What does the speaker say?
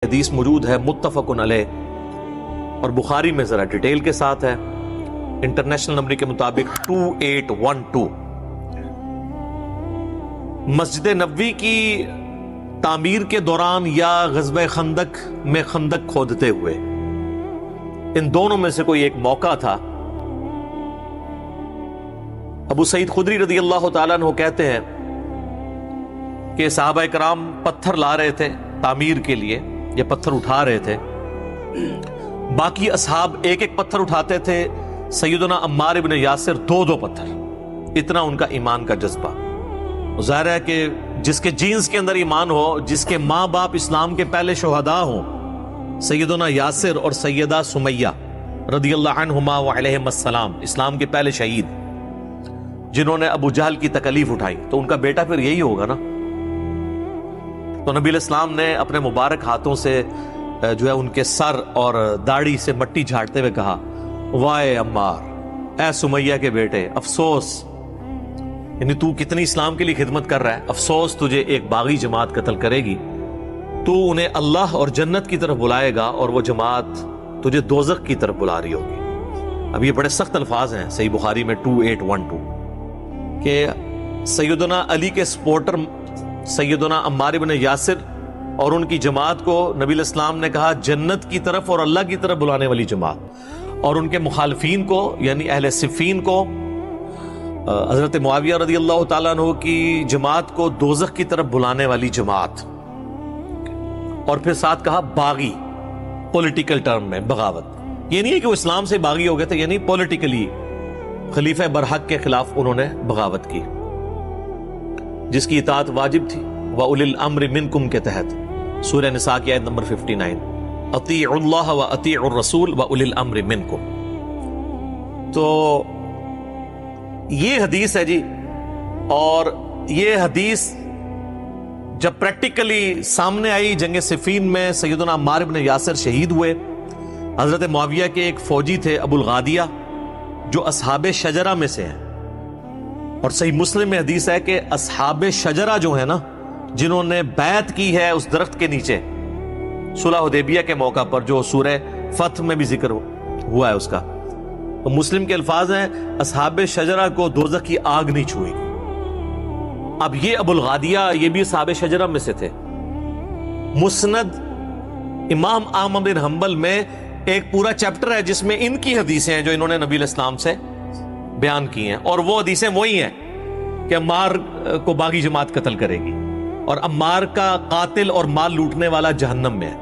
حدیث موجود ہے متفقن علیہ اور بخاری میں ذرا ڈیٹیل کے ساتھ ہے، انٹرنیشنل نمبر کے مطابق 2812۔ مسجد نبوی کی تعمیر کے دوران یا غزوہ خندق میں خندق کھودتے ہوئے، ان دونوں میں سے کوئی ایک موقع تھا۔ ابو سعید خدری رضی اللہ تعالیٰ عنہ کہتے ہیں کہ صحابہ کرام پتھر لا رہے تھے تعمیر کے لیے، یہ پتھر اٹھا رہے تھے، باقی اصحاب ایک ایک پتھر اٹھاتے تھے، سیدنا عمار ابن یاسر دو دو پتھر، اتنا ان کا ایمان کا جذبہ۔ ظاہر ہے کہ جس کے جینز کے اندر ایمان ہو، جس کے ماں باپ اسلام کے پہلے شہداء ہوں، سیدنا یاسر اور سیدہ سمیہ رضی اللہ عنہما وعلیہم السلام، اسلام کے پہلے شہید، جنہوں نے ابو جہل کی تکلیف اٹھائی، تو ان کا بیٹا پھر یہی ہوگا نا۔ تو نبی علیہ السلام نے اپنے مبارک ہاتھوں سے جو ہے ان کے سر اور داڑھی سے مٹی جھاڑتے ہوئے کہا، وائے عمار، اے سمیہ کے بیٹے، افسوس، یعنی تو کتنی اسلام کے لیے خدمت کر رہا ہے، افسوس تجھے ایک باغی جماعت قتل کرے گی، تو انہیں اللہ اور جنت کی طرف بلائے گا اور وہ جماعت تجھے دوزخ کی طرف بلا رہی ہوگی۔ اب یہ بڑے سخت الفاظ ہیں صحیح بخاری میں 2812 کہ سیدنا علی کے سپورٹر سیدنا عمار بن یاسر اور ان کی جماعت کو نبی علیہ السلام نے کہا جنت کی طرف اور اللہ کی طرف بلانے والی جماعت، اور ان کے مخالفین کو یعنی اہل صفین کو، حضرت معاویہ رضی اللہ تعالیٰ عنہ کی جماعت کو دوزخ کی طرف بلانے والی جماعت، اور پھر ساتھ کہا باغی، پولیٹیکل ٹرم میں بغاوت۔ یہ نہیں ہے کہ وہ اسلام سے باغی ہو گئے تھے، یعنی پولیٹیکلی خلیفہ برحق کے خلاف انہوں نے بغاوت کی، جس کی اطاعت واجب تھی، وَأُولِي الْأَمْرِ مِنْكُمْ کے تحت سورہ نساء کی آیت نمبر 59، اطیعوا اللہ وَأَطِیعُوا الرَّسُولَ وَأُولِي الْأَمْرِ مِنْكُمْ۔ تو یہ حدیث ہے جی، اور یہ حدیث جب پریکٹیکلی سامنے آئی جنگ صفین میں سیدنا عمار بن یاسر شہید ہوئے، حضرت معاویہ کے ایک فوجی تھے ابو الغادیہ جو اصحاب شجرہ میں سے ہیں، اور صحیح مسلم میں حدیث ہے کہ اصحاب شجرہ جو ہیں نا، جنہوں نے بیعت کی ہے اس درخت کے نیچے صلح حدیبیہ کے موقع پر، جو سورہ فتح میں بھی ذکر ہوا ہے اس کا، تو مسلم کے الفاظ ہیں اصحاب شجرہ کو دوزخ کی آگ نہیں چھوئی۔ اب یہ ابو الغادیہ یہ بھی اصحاب شجرہ میں سے تھے۔ مسند امام احمد بن حنبل میں ایک پورا چیپٹر ہے جس میں ان کی حدیثیں ہیں جو انہوں نے نبی علیہ السلام سے بیان کی ہیں، اور وہ حدیثیں وہی ہیں کہ عمار کو باغی جماعت قتل کرے گی، اور عمار کا قاتل اور مال لوٹنے والا جہنم میں ہے۔